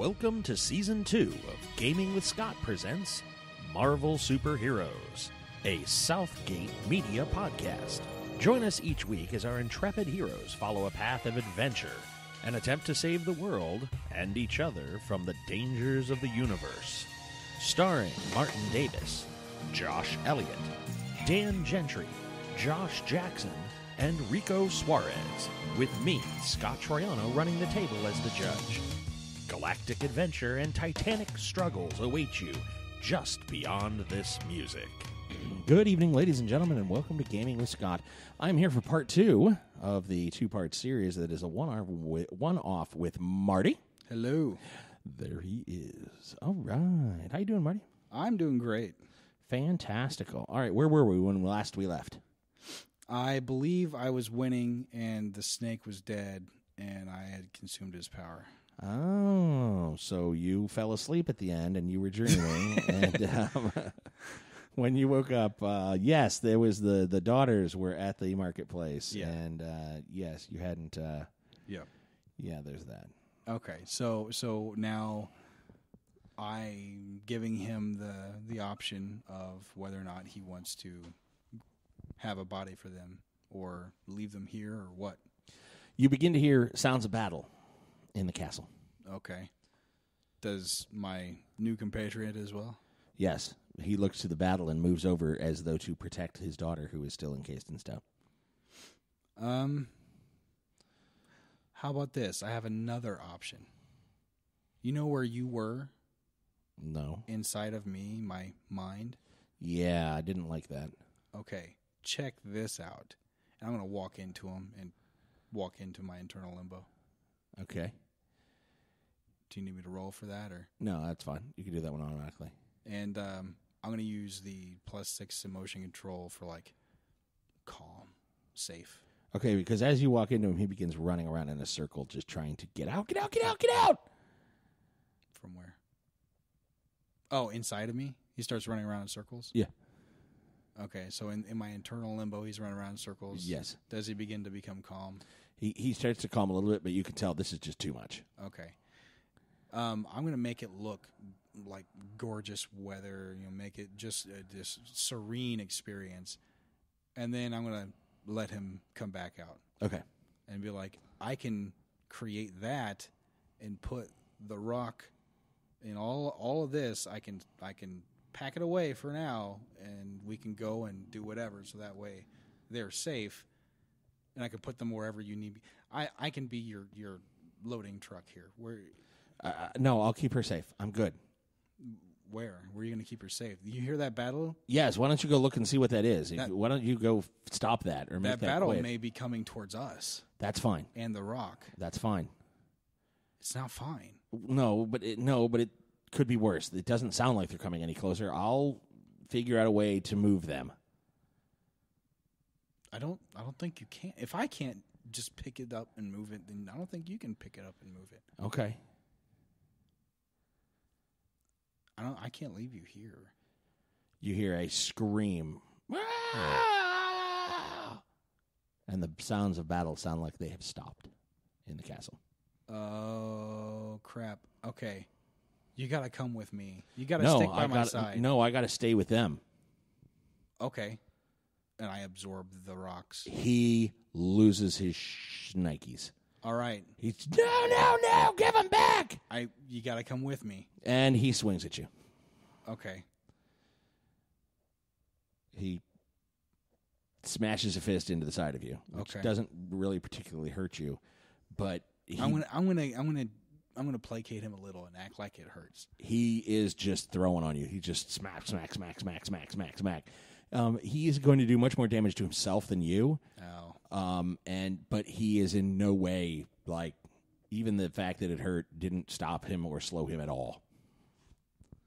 Welcome to Season 2 of Gaming with Scott presents Marvel Superheroes, a Southgate Media podcast. Join us each week as our intrepid heroes follow a path of adventure and attempt to save the world and each other from the dangers of the universe. Starring Martin Davis, Josh Elliott, Dan Gentry, Josh Jackson, and Rico Suarez, with me, Scott Troiano, running the table as the judge. Galactic adventure and titanic struggles await you just beyond this music. Good evening, ladies and gentlemen, and welcome to Gaming with Scott. I'm here for part 2 of the two-part series that is a one-off with Marty. Hello. There he is. All right. How you doing, Marty? I'm doing great. Fantastical. All right, where were we when last we left? I believe I was winning and the snake was dead and I had consumed his power. Oh, so you fell asleep at the end and you were dreaming. And when you woke up, yes, there was the daughters were at the marketplace. Yeah. And yes, you hadn't. Yeah. Yeah, there's that. Okay, so now I'm giving him the option of whether or not he wants to have a body for them or leave them here or what. You begin to hear sounds of battle in the castle. Okay. Does my new compatriot as well? Yes. He looks to the battle and moves over as though to protect his daughter, who is still encased in stout. How about this? I have another option. You know where you were? No. Inside of me, my mind? Yeah, I didn't like that. Okay, check this out. And I'm going to walk into him and walk into my internal limbo. Okay. Do you need me to roll for that? Or No, that's fine. You can do that one automatically. And I'm going to use the +6 emotion control for, like, calm, safe. Okay, because as you walk into him, he begins running around in a circle, just trying to get out, get out, get out, get out! From where? Oh, inside of me? He starts running around in circles? Yeah. Okay, so in my internal limbo, he's running around in circles. Yes. Does he begin to become calm? He starts to calm a little bit, but you can tell this is just too much. Okay. I'm going to make it look like gorgeous weather, make it just this serene experience. And then I'm going to let him come back out. Okay. And be like, I can create that and put the rock in all of this. I can pack it away for now, and we can go and do whatever, so that way they're safe, and I can put them wherever you need me. I can be your loading truck here. No, I'll keep her safe. I'm good. Where are you going to keep her safe? You hear that battle? Yes. Why don't you go look and see what that is? Why don't you go stop that or make that battle quit? may be coming towards us. That's fine. And the rock. That's fine. It's not fine. No, but it could be worse. It doesn't sound like they're coming any closer. I'll figure out a way to move them. I don't think you can. If I can't just pick it up and move it, then I don't think you can pick it up and move it. Okay. I can't leave you here. You hear a scream. And the sounds of battle sound like they have stopped in the castle. Oh, crap. Okay. You got to come with me. You got to stick by my side. No, I got to stay with them. Okay. And I absorb the rocks. He loses his Nikes. All right. He's, no, give him back. You got to come with me. And he swings at you. Okay. He smashes a fist into the side of you, which doesn't really particularly hurt you, but I'm gonna placate him a little and act like it hurts. He is just throwing on you. He just smack. He is going to do much more damage to himself than you. Oh. But he is in no way, like, even the fact that it hurt didn't stop him or slow him at all.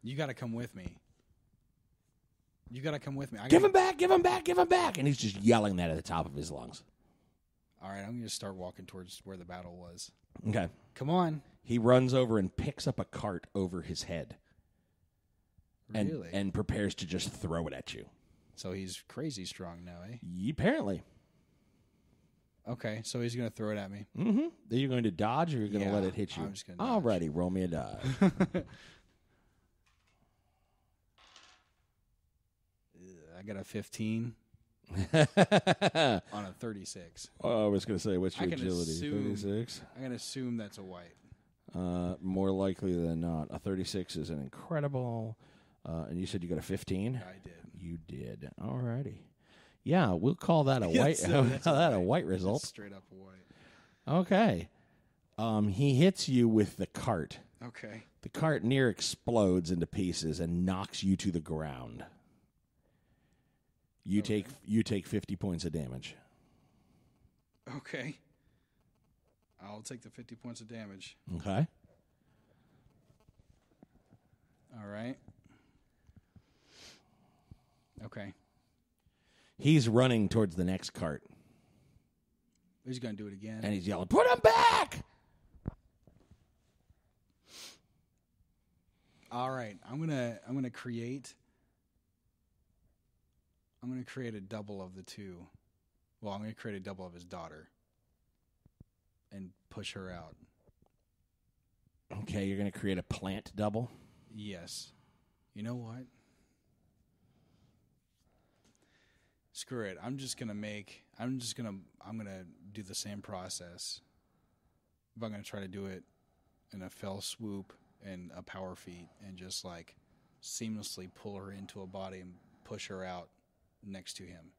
You got to come with me. Give him back. And he's just yelling that at the top of his lungs. All right, I'm going to start walking towards where the battle was. Okay. Come on. He runs over and picks up a cart over his head. Really? And prepares to just throw it at you. So he's crazy strong now, eh? Apparently. Okay, so he's going to throw it at me. Mm-hmm. Are you going to dodge, or you're going to let it hit you? I'm just going to dodge. Alrighty, roll me a die. I got a 15 on a 36. Oh, I was going to say, what's your agility? 36? I can assume that's a white. More likely than not. A 36 is an incredible... and you said you got a 15? I did. You did. Alrighty. Yeah, we'll call that a white. A white result. That's straight up a white. Okay. He hits you with the cart. Okay. The cart near explodes into pieces and knocks you to the ground. You take 50 points of damage. Okay. I'll take the 50 points of damage. Okay. All right. Okay. He's running towards the next cart. He's going to do it again. And he's yelling, "Put him back!" All right. I'm gonna create a double of the two. Well, I'm gonna create a double of his daughter and push her out. Okay, you're going to create a plant double? Yes. You know what? Screw it. I'm gonna do the same process. If I'm gonna try to do it in a fell swoop and a power feat and just like seamlessly pull her into a body and push her out next to him.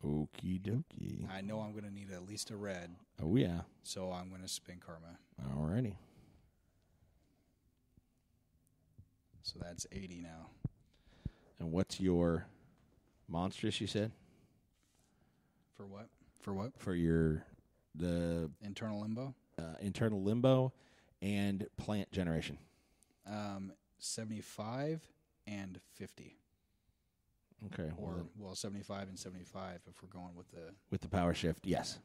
Okie dokie. I know I'm gonna need at least a red. Oh, yeah. So I'm gonna spin karma. Alrighty. So that's 80 now. And what's your monstrous, you said? For what? For what? For the internal limbo? Internal limbo and plant generation. 75 and 50. Okay. Or 75 and 75 if we're going with the power shift, yes.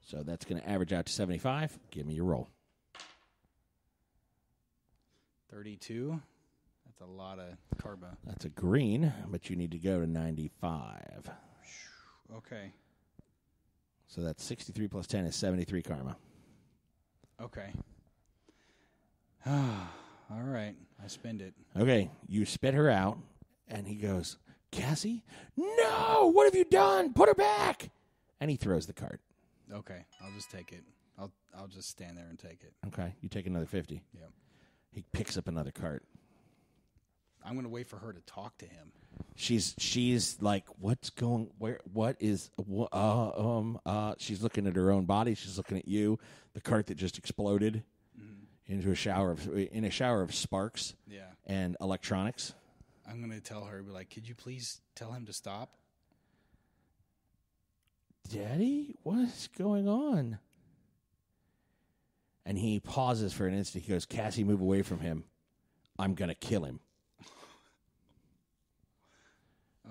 So that's going to average out to 75. Give me your roll. 32. That's a lot of karma. That's a green, but you need to go to 95. Okay. So that's 63 plus 10 is 73 karma. Okay. All right. I spend it. Okay. You spit her out, and he goes, "Cassie? No! What have you done? Put her back!" And he throws the cart. Okay. I'll just take it. I'll just stand there and take it. Okay. You take another 50. Yep. He picks up another cart. I'm going to wait for her to talk to him. She's like, "What's going? What is? She's looking at her own body. She's looking at you. The cart that just exploded into a shower of sparks. Yeah. And electronics. I'm going to tell her, be like, "Could you please tell him to stop?" "Daddy, what's going on?" And he pauses for an instant. He goes, "Cassie, move away from him. I'm going to kill him."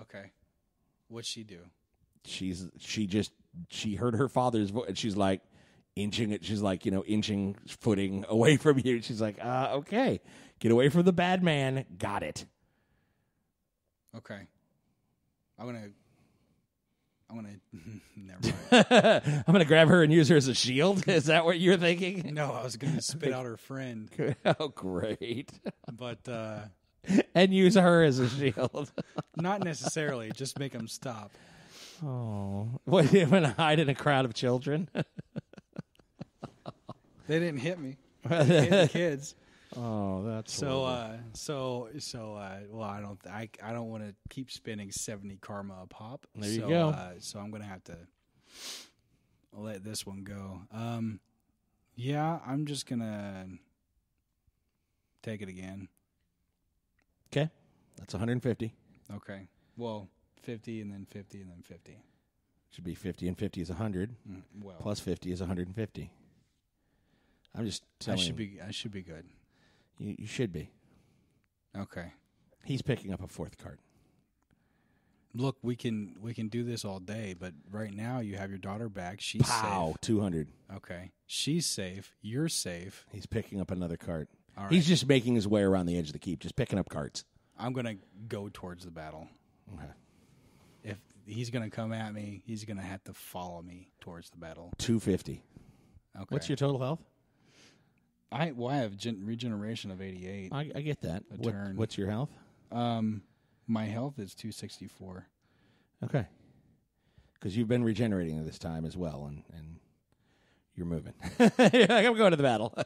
Okay. What'd she do? She heard her father's voice, and she's like inching it. She's like, inching footing away from you. She's like, okay, get away from the bad man. Got it. Okay. I'm gonna never mind. I'm gonna grab her and use her as a shield. Is that what you're thinking? No, I was gonna spit out her friend. Oh, great. But and use her as a shield. Not necessarily. Just make them stop. Oh, what? You want to hide in a crowd of children? They didn't hit me. They hit the kids. Oh, that's so. Well, I don't want to keep spending 70 karma a pop. There you go. So I'm gonna have to let this one go. Yeah, I'm just gonna take it again. Okay, that's 150. Okay. Well, 50 and then 50 and then 50. Should be 50 and 50 is 100. Well, plus 50 is 150. I'm just telling you. I should be good. You should be. Okay. He's picking up a fourth card. Look, we can do this all day, but right now you have your daughter back. She's safe. 200. Okay. She's safe. You're safe. He's picking up another cart. All right. He's just making his way around the edge of the keep, just picking up carts. I'm going to go towards the battle. Okay. If he's going to come at me. He's going to have to follow me towards the battle. 250. Okay. What's your total health? I have regeneration of 88. I get that. What's your health? My health is 264. Okay. Because you've been regenerating this time as well, and you're moving. I'm going to the battle.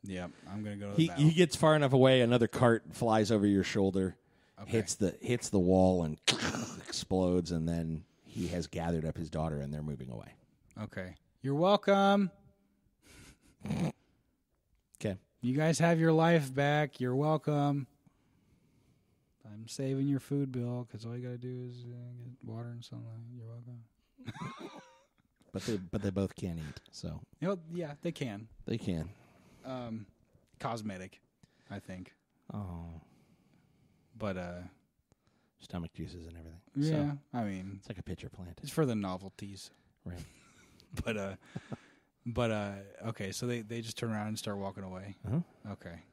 Yep, I'm going to go to the battle. He gets far enough away, another cart flies over your shoulder, hits the wall, and explodes, and then he has gathered up his daughter, and they're moving away. Okay. You're welcome. Okay. You guys have your life back. You're welcome. I'm saving your food bill because all you got to do is get water and sunlight. You're welcome. But they both can't eat, so. Yeah, they can. They can. Cosmetic, I think. Oh. But, stomach juices and everything. Yeah, so, I mean. It's like a pitcher plant. It's for the novelties. Right. But, okay, so they just turn around and start walking away. Uh-huh. Okay.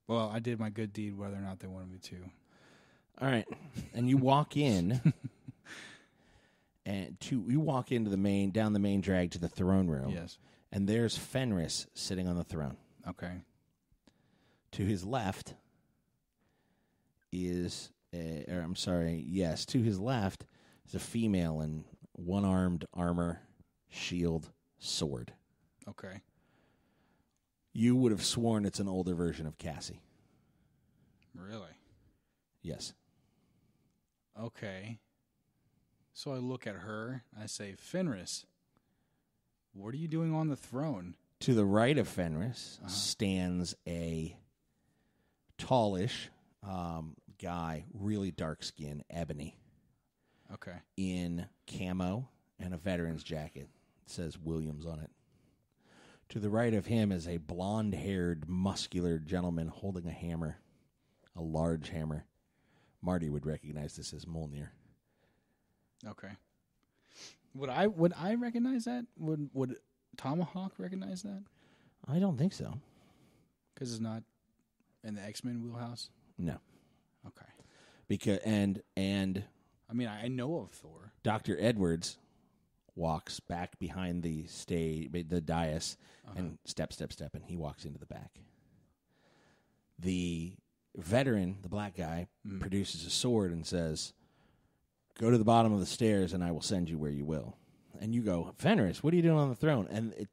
Well, I did my good deed whether or not they wanted me to. All right. And you walk in. You walk into down the main drag to the throne room. Yes. And there's Fenris sitting on the throne. Okay. To his left is, to his left is a female in one-armed armor, shield, sword. Okay. You would have sworn it's an older version of Cassie. Really? Yes. Okay. So I look at her, I say, Fenris, what are you doing on the throne? To the right of Fenris stands a tallish guy, really dark skin, ebony. Okay. In camo and a veteran's jacket. It says Williams on it. To the right of him is a blonde-haired, muscular gentleman holding a hammer, a large hammer. Marty would recognize this as Mjolnir. Okay. Would I recognize that? Would Tomahawk recognize that? I don't think so. Because it's not in the X-Men wheelhouse? No. Okay. Because and I mean, I know of Thor. Dr. Edwards walks back behind the dais, and step, and he walks into the back. The veteran, the black guy, produces a sword and says, "Go to the bottom of the stairs, and I will send you where you will." And you go, "Fenris, what are you doing on the throne?" And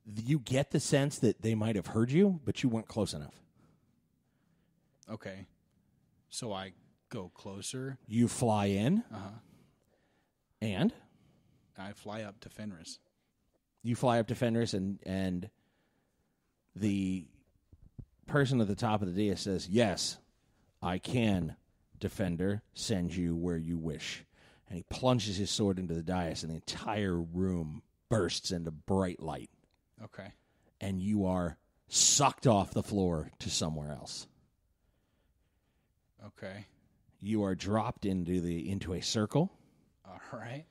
you get the sense that they might have heard you, but you weren't close enough. Okay. So I go closer. You fly in, and I fly up to Fenris. You fly up to Fenris, and the person at the top of the dais says, "Yes, I can, Defender, send you where you wish." And he plunges his sword into the dais, and the entire room bursts into bright light. Okay. And you are sucked off the floor to somewhere else. Okay. You are dropped into a circle. All right.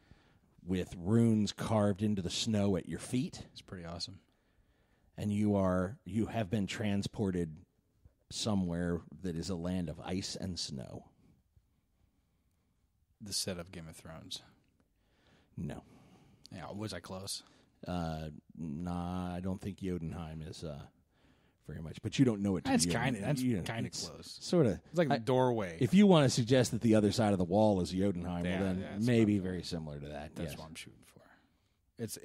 With runes carved into the snow at your feet. It's pretty awesome. And you have been transported somewhere that is a land of ice and snow. The set of Game of Thrones. No. Yeah, was I close? Nah, I don't think Jotunheim is very much, but you don't know it. That's kind of close. Sort of. It's like the doorway. If you want to suggest that the other side of the wall is Jotunheim, yeah, then maybe very similar to that. That's what I'm shooting for. It's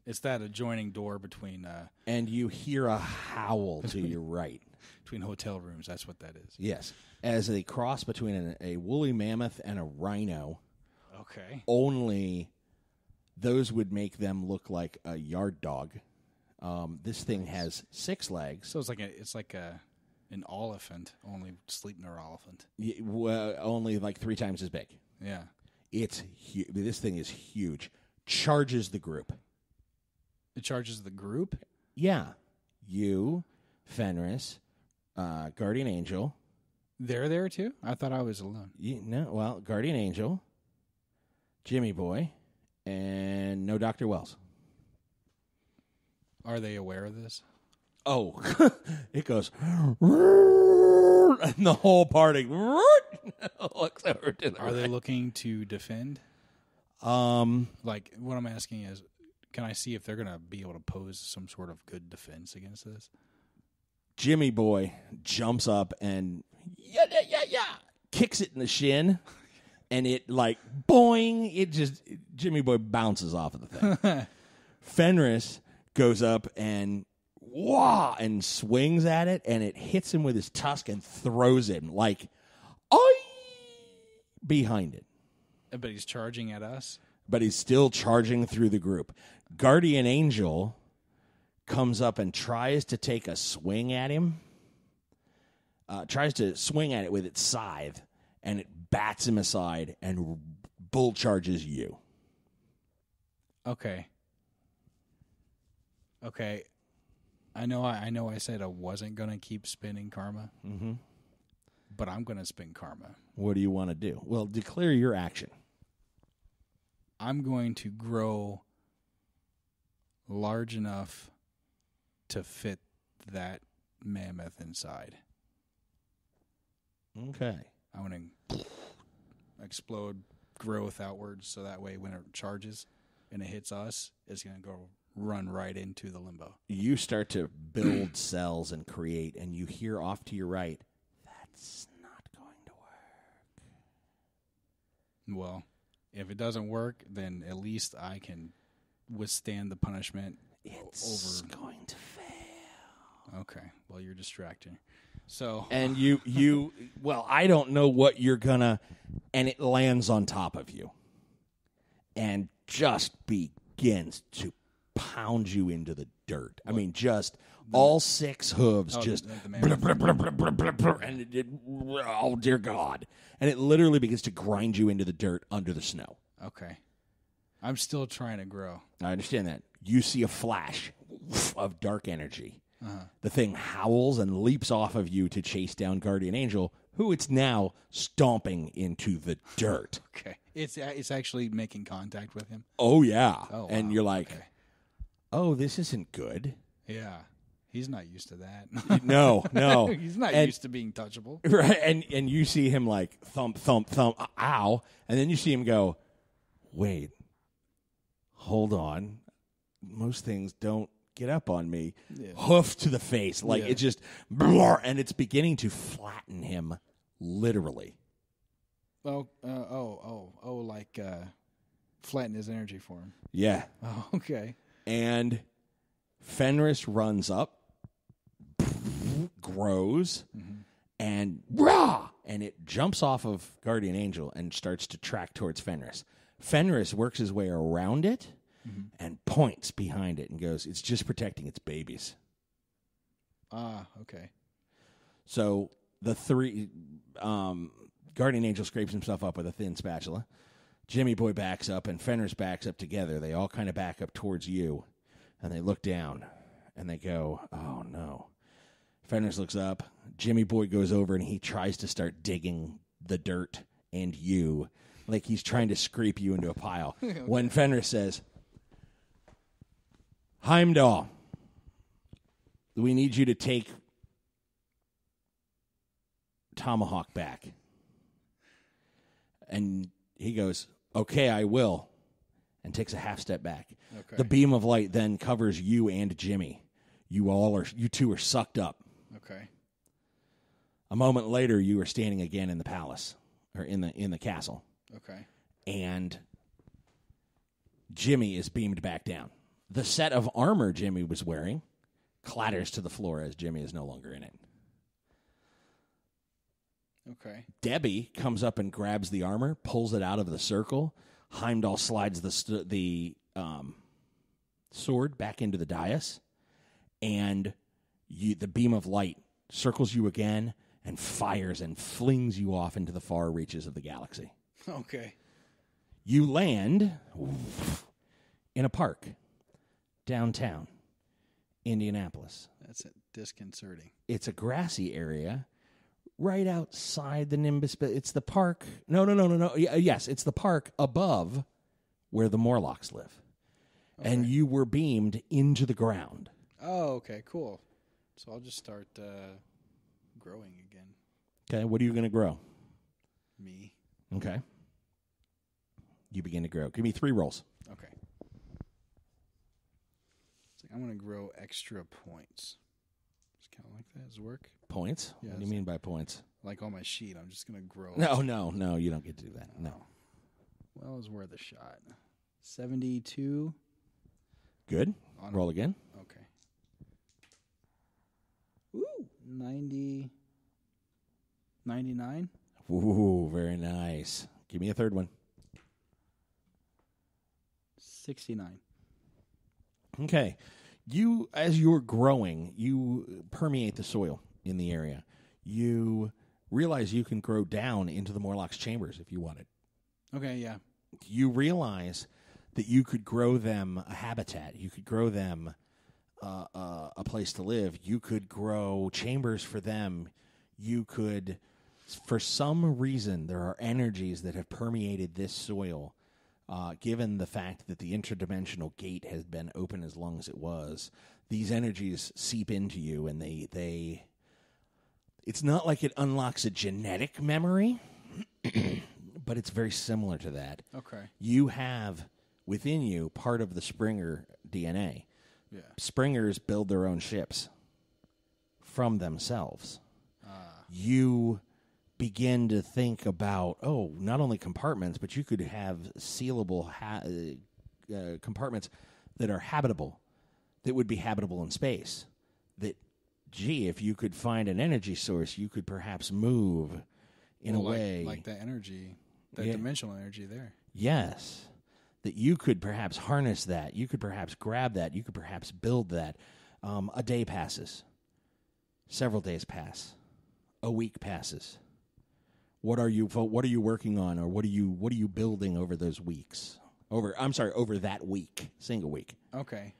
it's that adjoining door between. And you hear a howl to your right. Between hotel rooms, that's what that is. Yes, as a cross between a woolly mammoth and a rhino. Okay. Only those would make them look like a yard dog. This thing has 6 legs. So it's like an elephant, only Sleipnir elephant. Only like 3 times as big. Yeah. It's this thing is huge. Charges the group. It charges the group? Yeah. You, Fenris, Guardian Angel. They're there too? I thought I was alone. Guardian Angel, Jimmy Boy, and no Dr. Wells. Are they aware of this? Oh, it goes. and the whole party looks over to the Are they looking to defend? Like, what I'm asking is, can I see if they're going to be able to pose some sort of good defense against this? Jimmy Boy jumps up and kicks it in the shin, and it like boing. Jimmy Boy bounces off of the thing. Fenris goes up and swings at it, and it hits him with his tusk and throws him like behind it. But he's charging at us. But he's still charging through the group. Guardian Angel comes up and tries to take a swing at him. Tries to swing at it with its scythe, and it bats him aside and bull charges you. Okay. I know I said I wasn't going to keep spinning karma. Mm-hmm. But I'm going to spin karma. What do you want to do? Well, declare your action. I'm going to grow large enough to fit that mammoth inside. Okay. I want to explode growth outwards so that way when it charges and it hits us, it's going to go run right into the limbo. You start to build cells and create, and you hear off to your right, that's not going to work. Well, if it doesn't work, then at least I can withstand the punishment. It's going to fail. Okay. Well, you're distracting. So, and you well, I don't know what you're gonna, and it lands on top of you and just begins to pound you into the dirt. I mean, just all six hooves just and oh dear God. And it literally begins to grind you into the dirt under the snow. Okay. I'm still trying to grow. I understand that. You see a flash of dark energy. Uh-huh. The thing howls and leaps off of you to chase down Guardian Angel, who it's now stomping into the dirt. Okay. It's actually making contact with him. Oh, yeah. Oh, and wow. you're like, okay. Oh, this isn't good. Yeah. He's not used to that. No. He's not used to being touchable. Right. And you see him like thump, thump, thump, ow. And then you see him go, wait, hold on. Most things don't get up on me. Yeah. Hoof to the face. Like it just, and it's beginning to flatten him literally. Like flatten his energy for him. Yeah. Oh, okay. And Fenris runs up, grows, and it jumps off of Guardian Angel and starts to track towards Fenris. Fenris works his way around it and points behind it and goes, it's just protecting its babies. Ah, okay. So the three, Guardian Angel scrapes himself up with a thin spatula. Jimmy Boy backs up and Fenris backs up together. They all kind of back up towards you and they look down and they go, oh no. Fenris looks up. Jimmy Boy goes over and he tries to start digging the dirt and you, like he's trying to scrape you into a pile. Okay. When Fenris says, Heimdall, we need you to take Tomahawk back. And he goes, okay, I will, and takes a half step back. Okay. The beam of light then covers you and Jimmy. You two are sucked up. Okay. A moment later, you are standing again in the palace, or in the castle. Okay. And Jimmy is beamed back down. The set of armor Jimmy was wearing clatters to the floor as Jimmy is no longer in it. Okay. Debbie comes up and grabs the armor, pulls it out of the circle. Heimdall slides the sword back into the dais, and the beam of light circles you again and fires and flings you off into the far reaches of the galaxy. Okay. You land in a park downtown Indianapolis. That's disconcerting. It's a grassy area right outside the Nimbus. It's the park. No. Yes, it's the park above where the Morlocks live. Okay. And you were beamed into the ground. Oh, okay, cool. So I'll just start growing again. Okay, what are you going to grow? Me. Okay. You begin to grow. Give me 3 rolls. Okay. I'm going to grow extra points. Just kind of like that. Does it work? Points? Yeah, What do you mean by points? Like on my sheet, I'm just going to grow. No, you don't get to do that. No. Well, it's worth a shot. 72. Good. Roll again. Okay. Ooh, 90. 99. Ooh, very nice. Give me a third one. 69. Okay. As you're growing, you permeate the soil in the area. You realize you can grow down into the Morlock's chambers if you wanted. Okay, yeah. You realize that you could grow them a habitat. You could grow them a place to live. You could grow chambers for them. You could, for some reason, there are energies that have permeated this soil. Given the fact that the interdimensional gate has been open as long as it was, these energies seep into you, and they it's not like it unlocks a genetic memory, but it's very similar to that. Okay. You have within you part of the Springer DNA. Yeah. Springers build their own ships from themselves. You begin to think about, not only compartments, but you could have sealable compartments that are habitable, that would be habitable in space. That, if you could find an energy source, you could perhaps move in a way. Like that energy, that dimensional energy there. Yes. That you could perhaps harness that. You could perhaps grab that. You could perhaps build that. A day passes. Several days pass. A week passes. What are you working on, or what are you building over those weeks? Over that week, single week. Okay.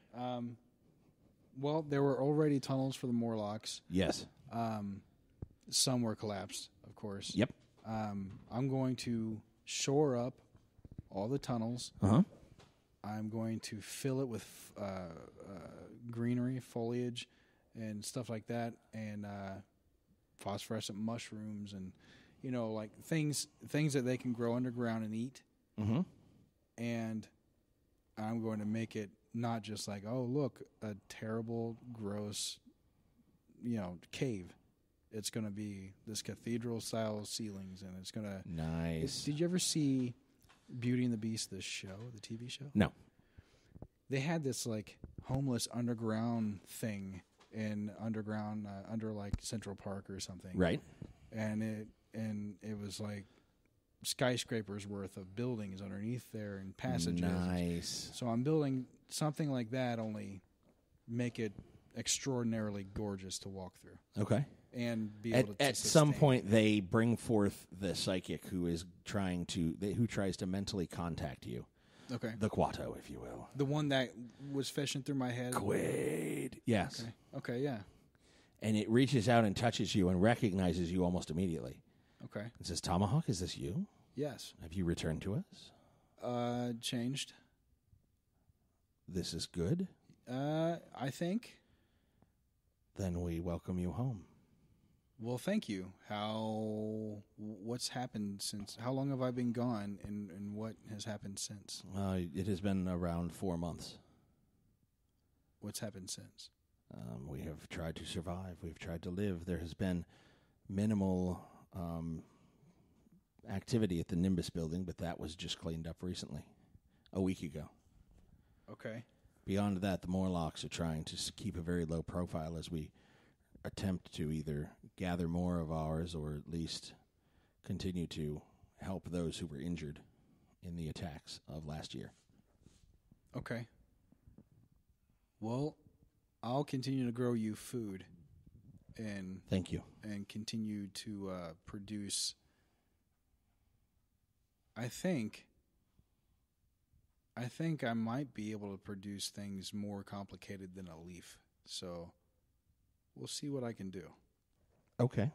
Well, there were already tunnels for the Morlocks. Yes. Some were collapsed, of course. Yep. I'm going to shore up all the tunnels. Uh-huh. I'm going to fill it with greenery, foliage, and stuff like that, and phosphorescent mushrooms, and like things that they can grow underground and eat. Mm-hmm. And I'm going to make it not just like, oh, look, a terrible, gross, cave. It's going to be this cathedral-style ceilings, and it's going to... Nice. Did you ever see Beauty and the Beast, the show, the TV show? No. They had this, homeless underground thing under, Central Park or something. Right. And it was, skyscrapers worth of buildings underneath there and passages. Nice. So I'm building something like that, only make it extraordinarily gorgeous to walk through. Okay. And be able to at some point they bring forth the psychic who tries to mentally contact you. Okay. The Quato, if you will. The one that was fishing through my head. Quaid. Yes. Okay, yeah. And it reaches out and touches you and recognizes you almost immediately. Okay. It says, Tomahawk, is this you? Yes. Have you returned to us? Changed. This is good. I think. Then we welcome you home. Well, thank you. What's happened since? How long have I been gone, and what has happened since? It has been around 4 months. What's happened since? We have tried to survive. We've tried to live. There has been minimal activity at the Nimbus building, but that was just cleaned up recently, a week ago. Okay. Beyond that, the Morlocks are trying to keep a very low profile as we attempt to either gather more of ours or at least continue to help those who were injured in the attacks of last year. Okay. Well, I'll continue to grow you food, and thank you, and continue to produce. I think I might be able to produce things more complicated than a leaf. So we'll see what I can do. Okay.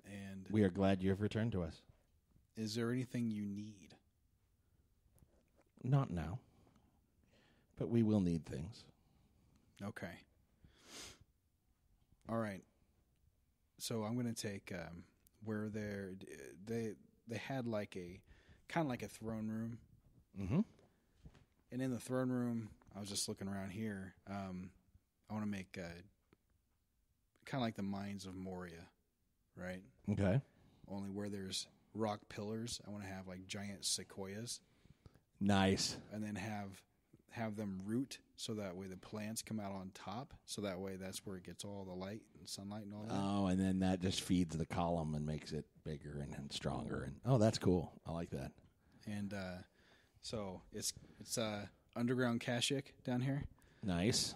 And we are glad you have returned to us. Is there anything you need? Not now. But we will need things. Okay. All right. So I'm going to take where they had like a kind of like a throne room. Mm-hmm. And in the throne room, I was just looking around here. I want to make kind of like the Mines of Moria, right? Okay. Only where there's rock pillars, I want to have like giant sequoias. Nice. And then have them root so that way the plants come out on top. So that way that's where it gets all the light and sunlight and all that. Oh, and then that just feeds the column and makes it bigger and stronger. And that's cool. I like that. And so it's underground Kashik down here. Nice.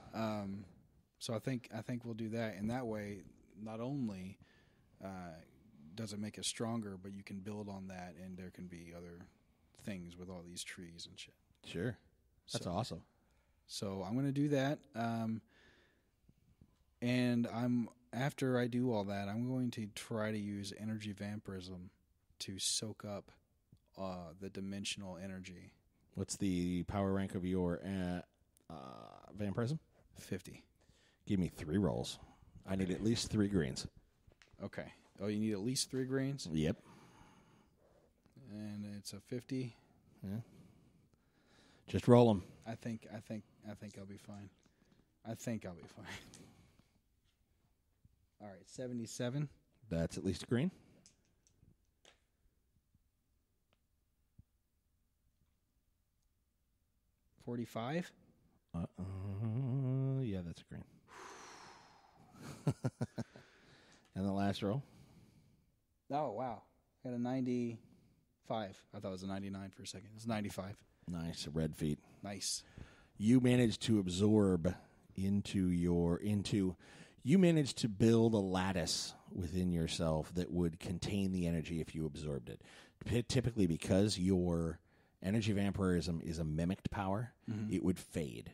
So I think we'll do that, and that way not only does it make it stronger, but you can build on that, and there can be other things with all these trees and shit. Sure. That's awesome. So I'm going to do that, and after I do all that, I'm going to try to use energy vampirism to soak up the dimensional energy. What's the power rank of your vampirism? 50. Give me 3 rolls. I need at least 3 greens. Okay. Oh, you need at least 3 greens? Yep. And it's a 50. Yeah. Just roll them. I think I'll be fine. I think I'll be fine. All right, 77. That's at least a green. 45. Yeah, that's a green. And the last roll. Oh, wow. I got a 95. I thought it was a 99 for a second. It's 95. Nice. Red feet. Nice. You managed to absorb you managed to build a lattice within yourself that would contain the energy if you absorbed it. Typically, because your energy vampirism is a mimicked power, it would fade.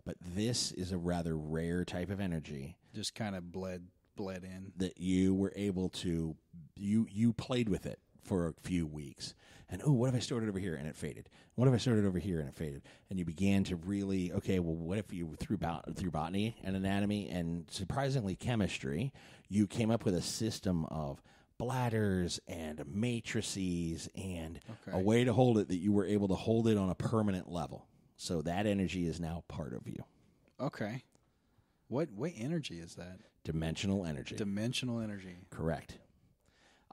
But this is a rather rare type of energy. Just kind of bled in. That you were able to, you played with it for a few weeks. And, what if I stored it over here and it faded? What if I stored it over here and it faded? And you began to really, what if you, through botany and anatomy and surprisingly chemistry, you came up with a system of bladders and matrices and a way to hold it that you were able to hold it on a permanent level. So that energy is now part of you. Okay. What energy is that? Dimensional energy. Dimensional energy. Correct.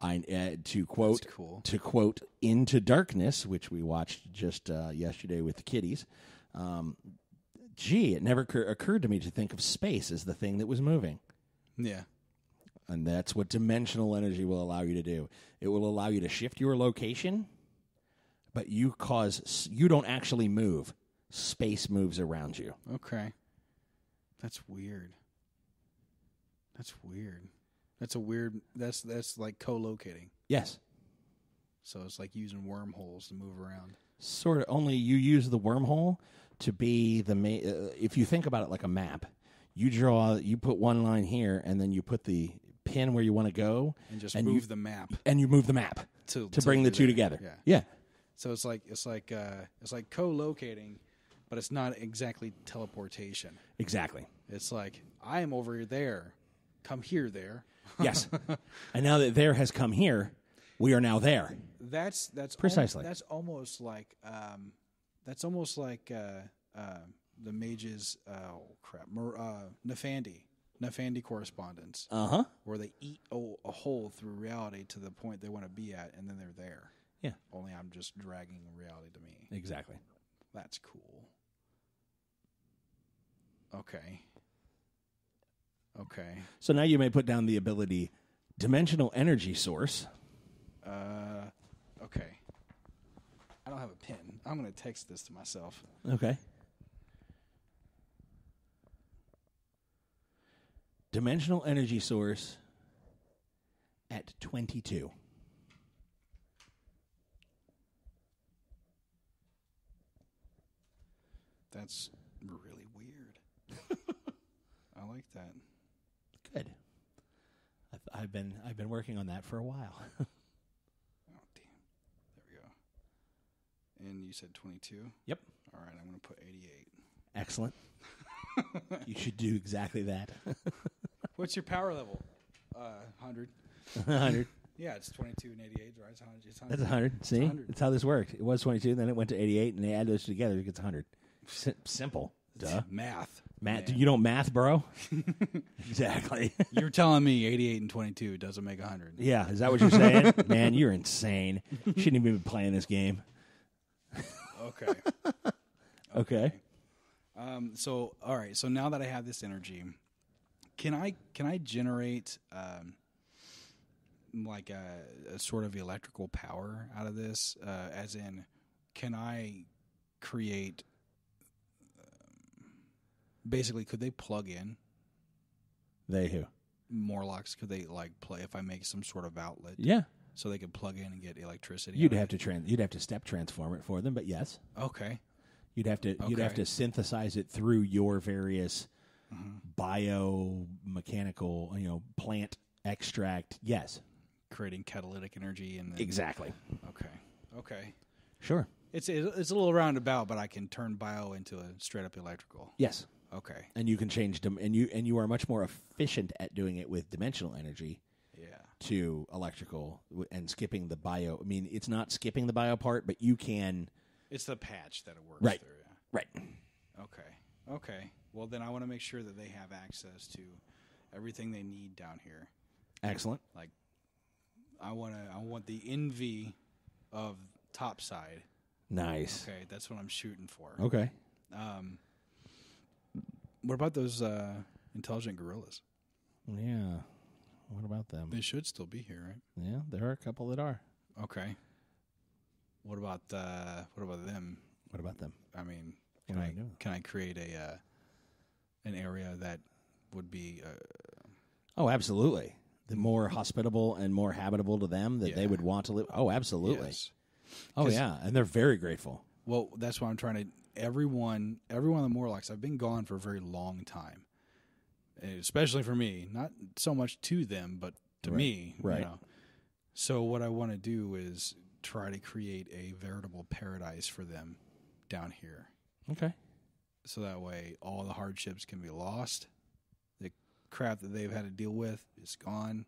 To quote That's cool. To quote Into Darkness, which we watched just yesterday with the kiddies. It never occurred to me to think of space as the thing that was moving. Yeah. And that's what dimensional energy will allow you to do. It will allow you to shift your location, but you don't actually move. Space moves around you. Okay. That's weird. That's like co-locating. Yes. So it's like using wormholes to move around. Sort of. Only you use the wormhole to be the if you think about it like a map, you put one line here, and then you put the pin where you want to go, and just move the map. And you move the map to bring the two together. Yeah. So it's like co-locating, but it's not exactly teleportation. Exactly. It's like, I am over there. Come here, there. Yes. And now that there has come here, we are now there. That's precisely. That's almost like the mages. Nefandi correspondence. Where they eat a hole through reality to the point they want to be at, and then they're there. Yeah. Only I'm just dragging reality to me. Exactly. That's cool. Okay. So now you may put down the ability dimensional energy source. Okay. I don't have a pen. I'm going to text this to myself. Okay. Dimensional energy source at 22. That's really weird. I like that. Good. I've been working on that for a while. Oh, damn. There we go. And you said 22? Yep. All right, I'm going to put 88. Excellent. You should do exactly that. What's your power level? 100. 100. Yeah, it's 22 and 88, right? It's 100. That's 100. See? 100. That's how this worked. It was 22, then it went to 88, and they add those together, it gets 100. Simple. Duh. Math. Math. You don't math, bro? Exactly. You're telling me 88 and 22 doesn't make 100. Yeah, is that what you're saying? Man, you're insane. Shouldn't even be playing this game. Okay. Okay. So, all right. So now that I have this energy, can I generate like a sort of electrical power out of this? As in, can I create? Basically, could they plug in? They who? Morlocks, could they like play if I make some sort of outlet? Yeah. So they could plug in and get electricity. You'd have to step transform it for them, but yes. Okay. You'd have to synthesize it through your various biomechanical, plant extract. Yes. Creating catalytic energy and then, exactly. Okay. Sure. It's a little roundabout, but I can turn bio into a straight up electrical. Yes. Okay. And you can change them, and you are much more efficient at doing it with dimensional energy. Yeah. To electrical and skipping the bio. I mean, it's not skipping the bio part, but you can. It's the patch that it works right. through. Yeah. Right. Okay. Well, then I want to make sure that they have access to everything they need down here. Excellent. Like, I want the envy of topside. Nice. Okay, that's what I'm shooting for. Okay. What about those intelligent gorillas? Yeah. What about them? They should still be here, right? Yeah, there are a couple that are. Okay. What about them? What about them? I mean, can I create an area that would be? Oh, absolutely. The more hospitable and more habitable to them that they would want to live. Oh, absolutely. Yes. Oh, yeah, and they're very grateful. Well, that's why I'm trying to. Every one of the Morlocks, I've been gone for a very long time, especially for me. Not so much to them, but to me. Right. So what I want to do is try to create a veritable paradise for them down here. Okay. So that way, all the hardships can be lost. The crap that they've had to deal with is gone.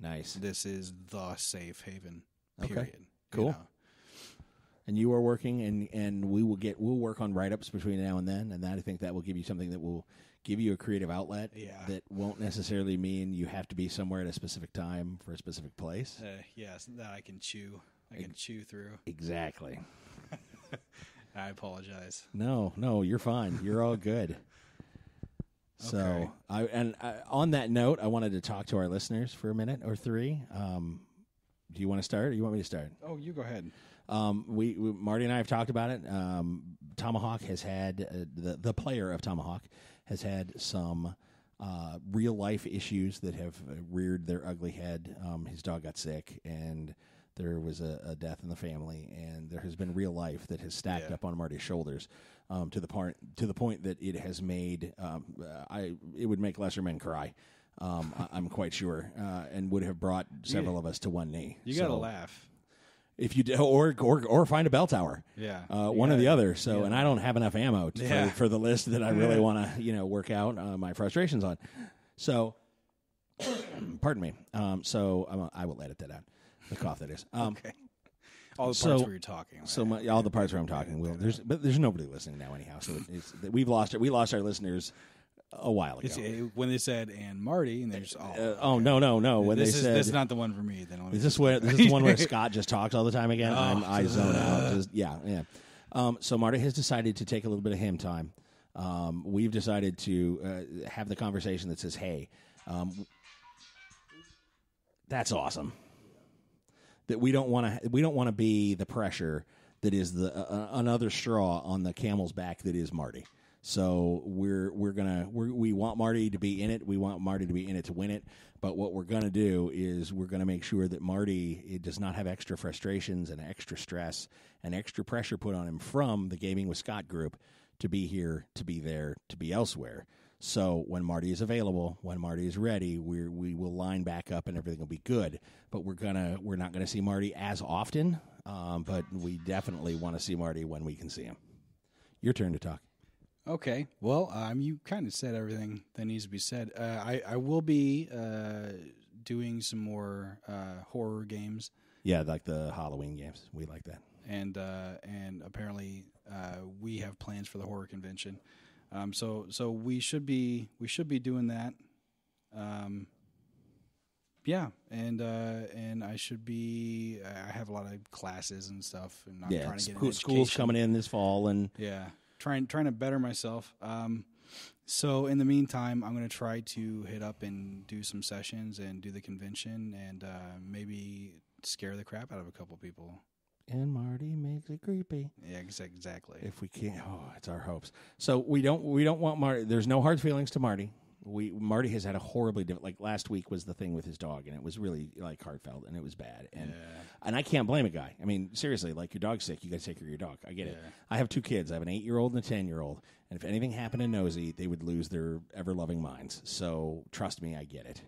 Nice. This is the safe haven. Period. Okay. Cool. And you are working, and we'll work on write-ups between now and then, and I think that will give you something that will give you a creative outlet that won't necessarily mean you have to be somewhere at a specific time for a specific place. Yes, that I can chew. I can chew through. Exactly. I apologize. No, you're fine. You're all good. So, on that note, I wanted to talk to our listeners for a minute or three. Do you want to start, or you want me to start? Oh, you go ahead. We Marty and I have talked about it. Tomahawk has had the player of Tomahawk has had some real life issues that have reared their ugly head. His dog got sick, and there was a death in the family, and there has been real life that has stacked up on Marty's shoulders to the point that it has made it would make lesser men cry. I'm quite sure, and would have brought several of us to one knee. You got to laugh. If you do, or find a bell tower, one or the other. So, and I don't have enough ammo for the list that I really want to, work out my frustrations on. So, pardon me. So I will edit that out. The cough, that is. Okay. All the parts where you're talking. Right? So all the parts where I'm talking. There's nobody listening now anyhow. So we lost our listeners a while ago. When they said "and Marty," and they're just no. When this they said this is not the one for me. Then is this the one where Scott just talks all the time again? I zone out. Yeah. So Marty has decided to take a little bit of him time. We've decided to have the conversation that says, "Hey, that's awesome." That we don't want to be the pressure that is another straw on the camel's back that is Marty. So we want Marty to be in it. We want Marty to be in it to win it. But what we're going to do is we're going to make sure that Marty does not have extra frustrations and extra stress and extra pressure put on him from the Gaming with Scott group to be here, to be there, to be elsewhere. So when Marty is available, when Marty is ready, we will line back up and everything will be good. But we're not gonna see Marty as often. But we definitely want to see Marty when we can see him. Your turn to talk. Okay. Well, you kind of said everything that needs to be said. I will be doing some more horror games. Yeah, like the Halloween games. We like that. And apparently we have plans for the horror convention. So we should be doing that. Yeah, and I should be. I have a lot of classes and stuff, and I'm trying to get an school's coming in this fall, and trying to better myself. So in the meantime, I'm going to try to hit up and do some sessions and do the convention, and maybe scare the crap out of a couple people. And Marty makes it creepy. Yeah, exactly. If we can't, it's our hopes. So we don't want Marty. There's no hard feelings to Marty. Marty has had a horribly different. Like last week was the thing with his dog, and it was really like heartfelt, and it was bad. And I can't blame a guy. I mean, seriously, like your dog's sick, you got to take care of your dog. I get it. I have 2 kids. I have an 8-year-old and a 10-year-old, and if anything happened to Nosy, they would lose their ever-loving minds. So trust me, I get it.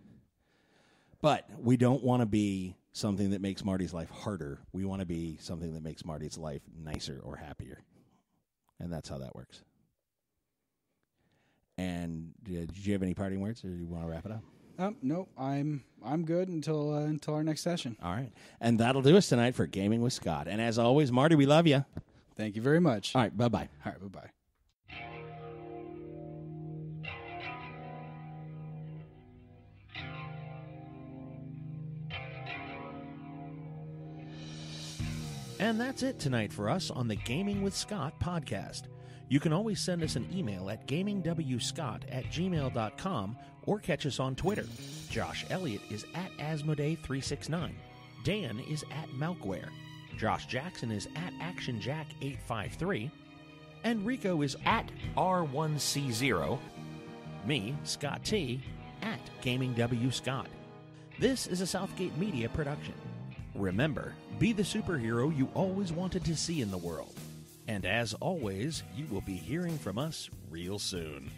But we don't want to be something that makes Marty's life harder. We want to be something that makes Marty's life nicer or happier, and that's how that works. And did you have any parting words, or do you want to wrap it up? Nope. I'm good until our next session. All right. And that'll do us tonight for Gaming with Scott. And as always, Marty, we love you. Thank you very much. All right. Bye-bye. All right. Bye-bye. And that's it tonight for us on the Gaming with Scott podcast. You can always send us an email at gamingwscott@gmail.com or catch us on Twitter. Josh Elliott is at Asmodee369. Dan is at Malkware. Josh Jackson is at ActionJack853. And Rico is at R1C0. Me, Scott T, at GamingWScott. This is a Southgate Media production. Remember, be the superhero you always wanted to see in the world. And as always, you will be hearing from us real soon.